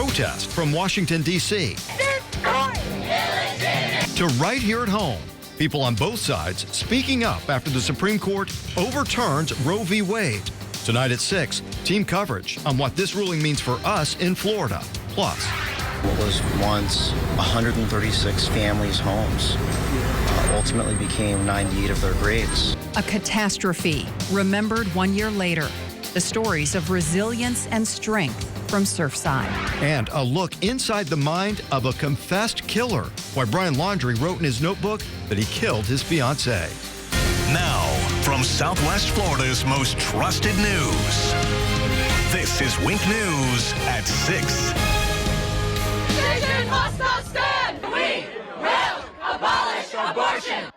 protest from Washington, D.C. to right here at home. People on both sides speaking up after the Supreme Court overturns Roe v. Wade. Tonight at 6, team coverage on what this ruling means for us in Florida. Plus, what was once 136 families' homes ultimately became 98 of their graves. A catastrophe remembered 1 year later. The stories of resilience and strength from Surfside. And a look inside the mind of a confessed killer. Why Brian Laundrie wrote in his notebook that he killed his fiancée. Now, from Southwest Florida's most trusted news, this is Wink News at 6. Decision must not stand! We will abolish abortion!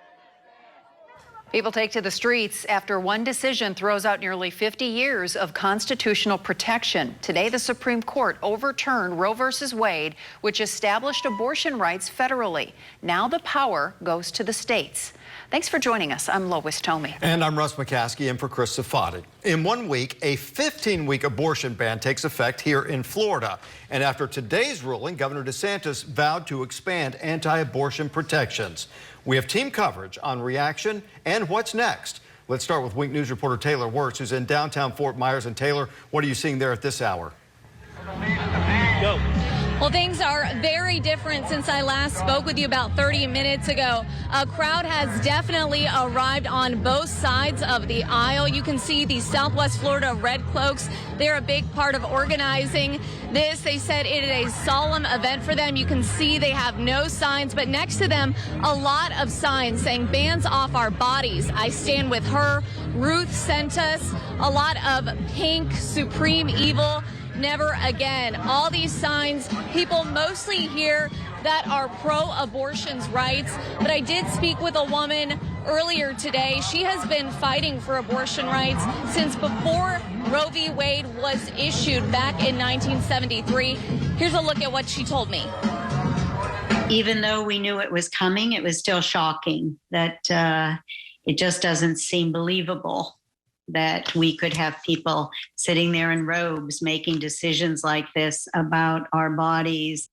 People take to the streets after one decision throws out nearly 50 years of constitutional protection. Today, the Supreme Court overturned Roe v. Wade, which established abortion rights federally. Now the power goes to the states. Thanks for joining us. I'm Lois Tomei. And I'm Russ McCaskey in for Chris Safadi. In 1 week, a 15-week abortion ban takes effect here in Florida. And after today's ruling, Governor DeSantis vowed to expand anti-abortion protections. We have team coverage on reaction and what's next. Let's start with Wink News reporter Taylor Wirtz, who's in downtown Fort Myers. And Taylor, what are you seeing there at this hour? Go. Well, things are very different since I last spoke with you about 30 minutes ago. A crowd has definitely arrived on both sides of the aisle. You can see the Southwest Florida Red Cloaks. They're a big part of organizing this. They said it is a solemn event for them. You can see they have no signs, but next to them, a lot of signs saying "Bands off our bodies. I stand with her. Ruth sent us." A lot of pink, supreme evil. Never again. All these signs, people mostly here that are pro-abortion's rights. But I did speak with a woman earlier today. She has been fighting for abortion rights since before Roe v. Wade was issued back in 1973. Here's a look at what she told me. Even though we knew it was coming, it was still shocking that it just doesn't seem believable that we could have people sitting there in robes making decisions like this about our bodies.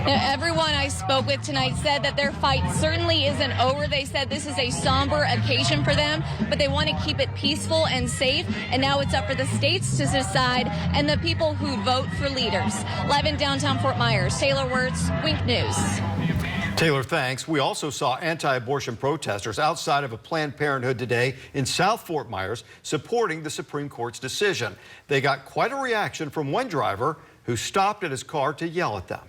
Now, everyone I spoke with tonight said that their fight certainly isn't over. They said this is a somber occasion for them, but they want to keep it peaceful and safe. And now it's up for the states to decide and the people who vote for leaders. Live in downtown Fort Myers, Taylor Wirtz, Wink News. Taylor, thanks. We also saw anti-abortion protesters outside of a Planned Parenthood today in South Fort Myers supporting the Supreme Court's decision. They got quite a reaction from one driver who stopped at his car to yell at them.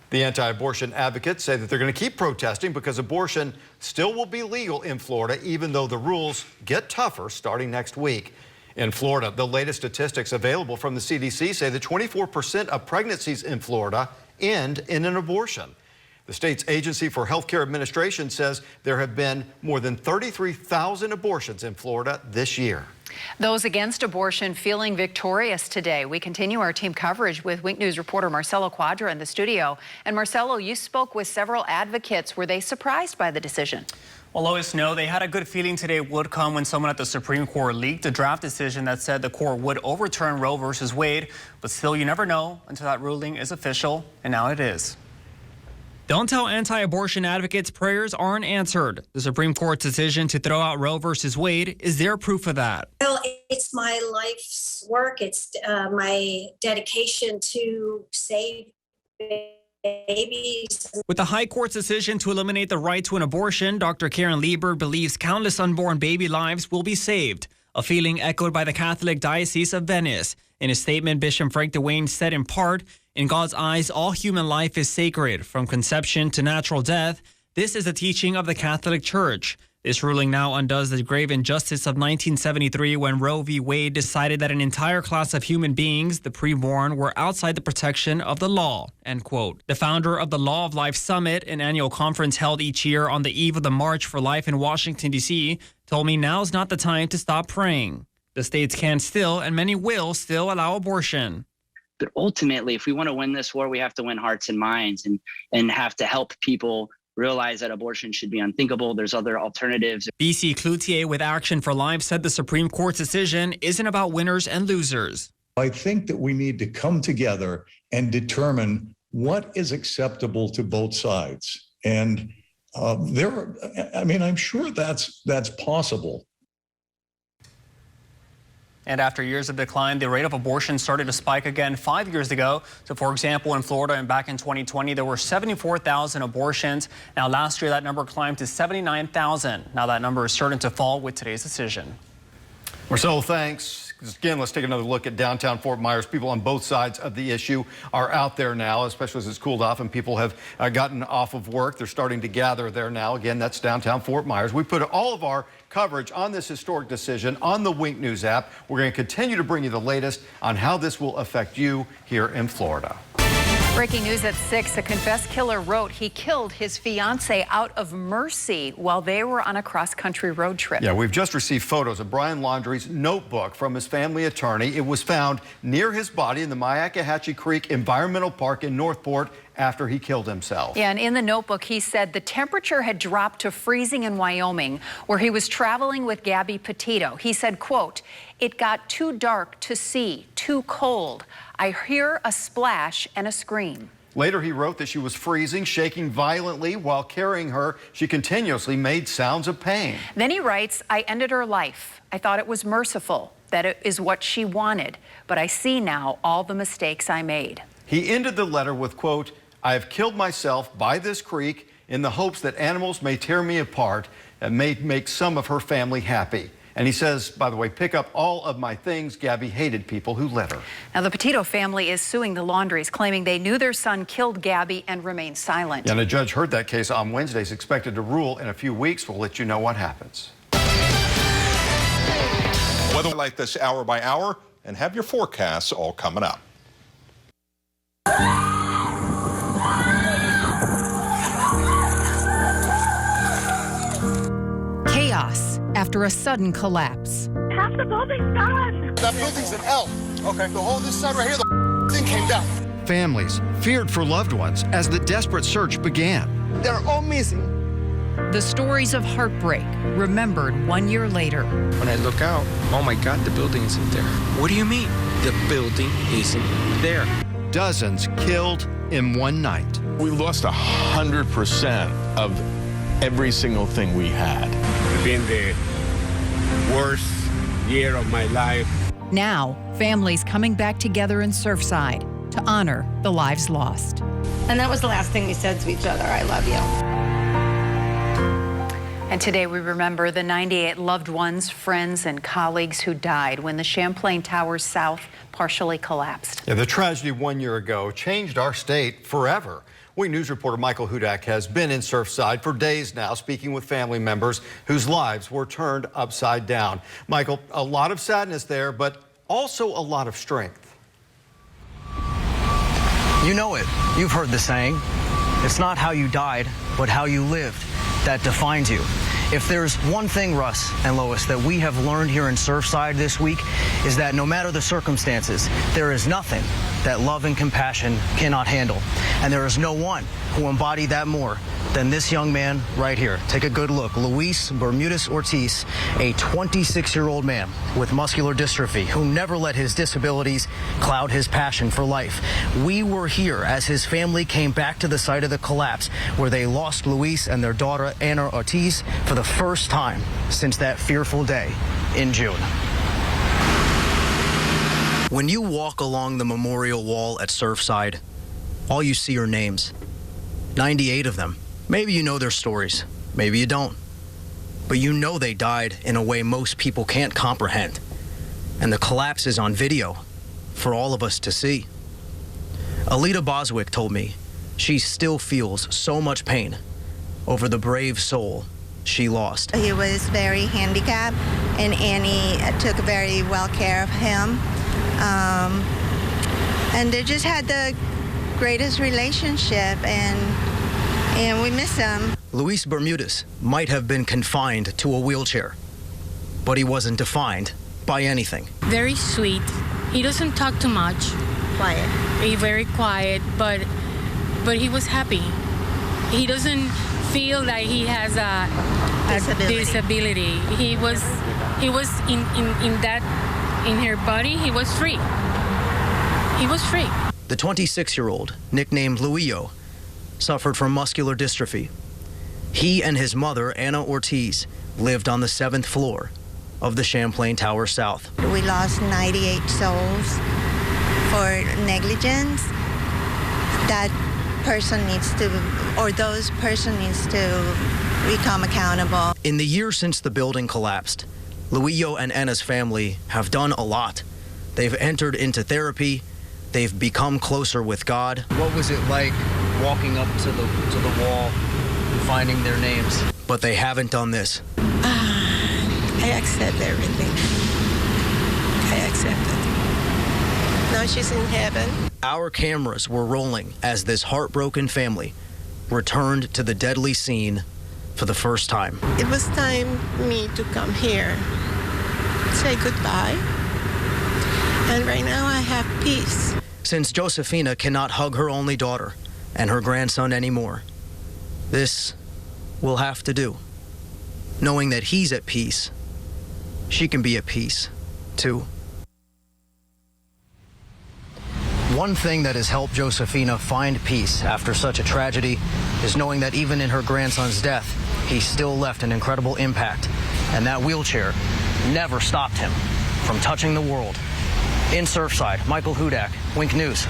The anti-abortion advocates say that they're going to keep protesting because abortion still will be legal in Florida, even though the rules get tougher starting next week. In Florida, the latest statistics available from the CDC say that 24% of pregnancies in Florida end in an abortion. The state's Agency for Healthcare Administration says there have been more than 33,000 abortions in Florida this year. Those against abortion feeling victorious today. We continue our team coverage with Wink News reporter Marcelo Quadra in the studio. And Marcelo, you spoke with several advocates. Were they surprised by the decision? Well, Lois, no, they had a good feeling today would come when someone at the Supreme Court leaked a draft decision that said the court would overturn Roe versus Wade. But still, you never know until that ruling is official, and now it is. Don't tell anti-abortion advocates prayers aren't answered. The Supreme Court's decision to throw out Roe versus Wade is their proof of that. Well, it's my life's work. It's my dedication to save babies. With the High Court's decision to eliminate the right to an abortion, Dr. Karen Liebert believes countless unborn baby lives will be saved, a feeling echoed by the Catholic Diocese of Venice. In a statement, Bishop Frank DeWayne said in part, "In God's eyes, all human life is sacred, from conception to natural death. This is the teaching of the Catholic Church." This ruling now undoes the grave injustice of 1973 when Roe v. Wade decided that an entire class of human beings, the preborn, were outside the protection of the law, end quote. The founder of the Law of Life Summit, an annual conference held each year on the eve of the March for Life in Washington, D.C., told me now's not the time to stop praying. The states can still, and many will still, allow abortion. But ultimately, if we want to win this war, we have to win hearts and minds and have to help people realize that abortion should be unthinkable. There's other alternatives. BC Cloutier with Action for Life said the Supreme Court's decision isn't about winners and losers. I think that we need to come together and determine what is acceptable to both sides. And I'm sure that's possible. And after years of decline, the rate of abortion started to spike again 5 years ago. So, for example, in Florida and back in 2020, there were 74,000 abortions. Now, last year, that number climbed to 79,000. Now, that number is certain to fall with today's decision. Marcelo, thanks. Again, let's take another look at downtown Fort Myers. People on both sides of the issue are out there now, especially as it's cooled off and people have gotten off of work. They're starting to gather there now. Again, that's downtown Fort Myers. We put all of our coverage on this historic decision on the Wink News app. We're going to continue to bring you the latest on how this will affect you here in Florida. Breaking news at 6, a confessed killer wrote he killed his fiancée out of mercy while they were on a cross-country road trip. Yeah, we've just received photos of Brian Laundrie's notebook from his family attorney. It was found near his body in the Myakkahatchee Creek Environmental Park in Northport after he killed himself. Yeah, and in the notebook, he said the temperature had dropped to freezing in Wyoming, where he was traveling with Gabby Petito. He said, quote, "It got too dark to see, too cold. I hear a splash and a scream." Later, he wrote that she was freezing, shaking violently while carrying her. She continuously made sounds of pain. Then he writes, "I ended her life. I thought it was merciful, that it is what she wanted. But I see now all the mistakes I made." He ended the letter with, quote, "I have killed myself by this creek in the hopes that animals may tear me apart and may make some of her family happy." And he says, by the way, "Pick up all of my things." Gabby hated people who let her. Now, the Petito family is suing the Laundries, claiming they knew their son killed Gabby and remained silent. And a judge heard that case on Wednesday. Is expected to rule in a few weeks. We'll let you know what happens. Weather like this hour by hour, and have your forecasts all coming up. Chaos after a sudden collapse. Half the building's gone. That building's an L. Okay. The whole this side right here, the thing came down. Families feared for loved ones as the desperate search began. They're all missing. The stories of heartbreak remembered 1 year later. When I look out, oh my God, the building isn't there. What do you mean? The building isn't there. Dozens killed in one night. We lost 100% of every single thing we had. It's been the worst year of my life. Now, families coming back together in Surfside to honor the lives lost. And that was the last thing we said to each other, I love you. And today we remember the 98 loved ones, friends, and colleagues who died when the Champlain Towers South partially collapsed. Yeah, the tragedy 1 year ago changed our state forever. Wink News reporter Michael Hudak has been in Surfside for days now, speaking with family members whose lives were turned upside down. Michael, a lot of sadness there, but also a lot of strength. You know it. You've heard the saying. It's not how you died, but how you lived that defines you. If there's one thing, Russ and Lois, that we have learned here in Surfside this week is that no matter the circumstances, there is nothing that love and compassion cannot handle. And there is no one who embodied that more than this young man right here. Take a good look. Luis Bermudez Ortiz, a 26-year-old man with muscular dystrophy who never let his disabilities cloud his passion for life. We were here as his family came back to the site of the collapse where they lost Luis and their daughter Ana Ortiz for the first time since that fearful day in June. When you walk along the memorial wall at Surfside, all you see are names. 98 of them. Maybe you know their stories, maybe you don't. But you know they died in a way most people can't comprehend. And the collapse is on video for all of us to see. Alita Boswick told me she still feels so much pain over the brave soul she lost. He was very handicapped, and Annie took very well care of him. And they just had the greatest relationship, and we miss him. Luis Bermudez might have been confined to a wheelchair, but he wasn't defined by anything. Very sweet. He doesn't talk too much. Quiet. He's very quiet, but he was happy. He doesn't feel that he has a disability. He was in her body. He was free. He was free. The 26-year-old, nicknamed Luillo, suffered from muscular dystrophy. He and his mother, Anna Ortiz, lived on the 7th floor of the Champlain Tower South. We lost 98 souls for negligence. That person needs to, or those person needs to become accountable. In the year since the building collapsed, Luillo and Anna's family have done a lot. They've entered into therapy. They've become closer with God. What was it like walking up to the wall and finding their names? But they haven't done this. I accept everything. I accept it. Now she's in heaven. Our cameras were rolling as this heartbroken family returned to the deadly scene for the first time. It was time me to come here, say goodbye. And right now I have peace. Since Josefina cannot hug her only daughter and her grandson anymore, this will have to do. Knowing that he's at peace, she can be at peace, too. One thing that has helped Josefina find peace after such a tragedy is knowing that even in her grandson's death, he still left an incredible impact, and that wheelchair never stopped him from touching the world. In Surfside, Michael Hudak, Wink News.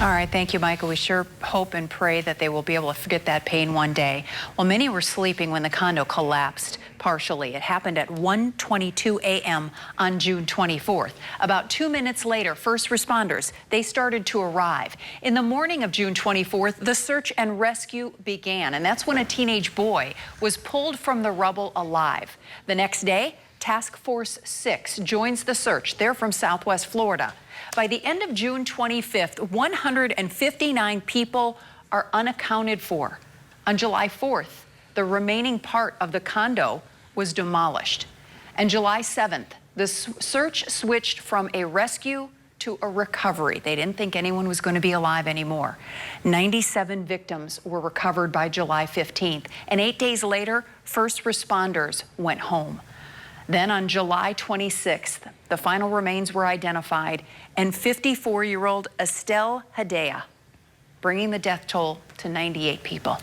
All right, thank you, Michael. We sure hope and pray that they will be able to forget that pain one day. Well, many were sleeping when the condo collapsed partially. It happened at 1:22 a.m. on June 24th. About 2 minutes later, first responders, they started to arrive. In the morning of June 24th, the search and rescue began, and that's when a teenage boy was pulled from the rubble alive. The next day, Task Force 6 joins the search. They're from Southwest Florida. By the end of June 25th, 159 people are unaccounted for. On July 4th, the remaining part of the condo was demolished. And July 7th, the search switched from a rescue to a recovery. They didn't think anyone was going to be alive anymore. 97 victims were recovered by July 15th. And 8 days later, first responders went home. Then on July 26th, the final remains were identified, and 54-year-old Estelle Hedaya, bringing the death toll to 98 people.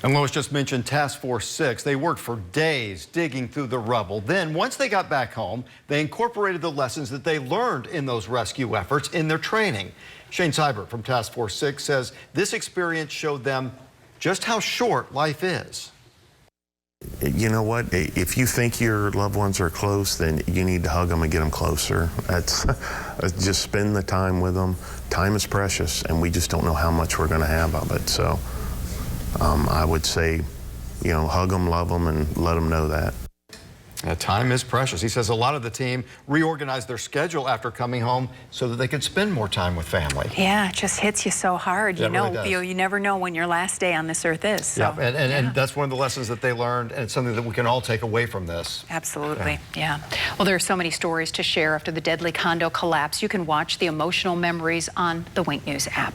And Lois just mentioned Task Force 6. They worked for days digging through the rubble. Then, once they got back home, they incorporated the lessons that they learned in those rescue efforts in their training. Shane Seibert from Task Force 6 says this experience showed them just how short life is. You know what? If you think your loved ones are close, then you need to hug them and get them closer. That's just spend the time with them. Time is precious, and we just don't know how much we're going to have of it. So I would say, you know, hug them, love them, and let them know that. Time is precious. He says a lot of the team reorganized their schedule after coming home so that they could spend more time with family. Yeah, it just hits you so hard. Yeah, you know, really you never know when your last day on this earth is. So, yeah, and that's one of the lessons that they learned, and it's something that we can all take away from this. Absolutely, yeah. Well, there are so many stories to share after the deadly condo collapse. You can watch the emotional memories on the Wink News app.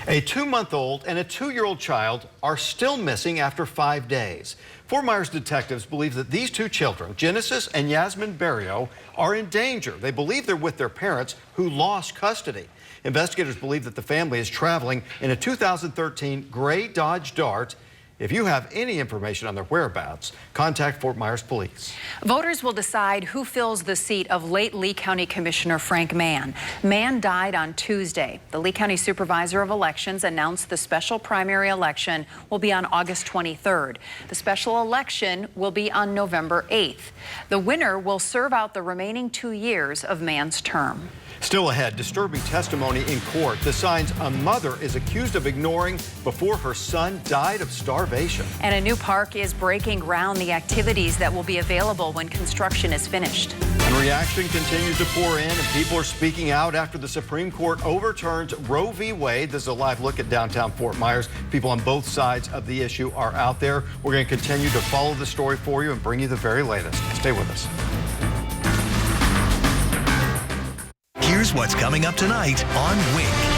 A 2-month-old and a 2-year-old child are still missing after 5 days. Fort Myers detectives believe that these 2 children, Genesis and Yasmin Berrio, are in danger. They believe they're with their parents who lost custody. Investigators believe that the family is traveling in a 2013 gray Dodge Dart. If you have any information on their whereabouts, contact Fort Myers Police. Voters will decide who fills the seat of late Lee County Commissioner Frank Mann. Mann died on Tuesday. The Lee County Supervisor of Elections announced the special primary election will be on August 23rd. The special election will be on November 8th. The winner will serve out the remaining 2 years of Mann's term. Still ahead, disturbing testimony in court. The signs a mother is accused of ignoring before her son died of starvation. And a new park is breaking ground, the activities that will be available when construction is finished. And reaction continues to pour in, and people are speaking out after the Supreme Court overturned Roe v. Wade. This is a live look at downtown Fort Myers. People on both sides of the issue are out there. We're going to continue to follow the story for you and bring you the very latest. Stay with us. Here's what's coming up tonight on Wink.